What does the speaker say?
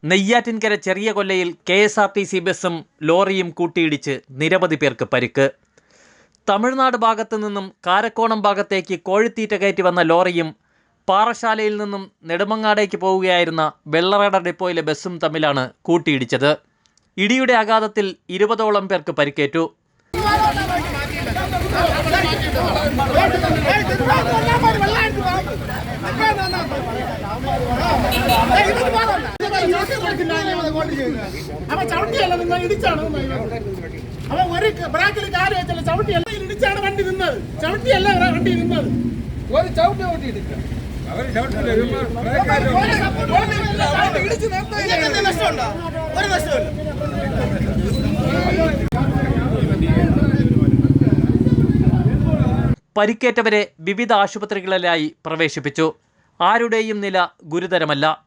നെയ്യാറ്റിൻകര ചെറിയ കൊല്ലയിൽ KSRTC ബസ്സും ലോറിയും കൂട്ടിയിടിച്ച് നിരവധി പേർക്ക് പരിക്ക്. തമിഴ്നാട് ഭാഗത്തു നിന്നും കാരക്കോണം ഭാഗത്തേക്ക് കോഴിത്തീറ്റ കയറ്റി വന്ന ലോറിയും പാറശാലയിൽ നിന്നും നെടുമങ്ങാടേക്ക് പോവുകയായിരുന്ന വെള്ളറട ഡിപ്പോയിലെ ബസ്സും തമ്മിലാണ് കൂട്ടിയിടിച്ചത്. ഇടിയുടെ ആഘാതത്തിൽ 20ഓളം പേർക്ക് പരിക്കേറ്റു. പരിക്കേറ്റവരെ വിവിധ ആശുപത്രികളിലായി പ്രവേശിപ്പിച്ചു. ആരുടെയും നില ഗുരുതരമല്ല.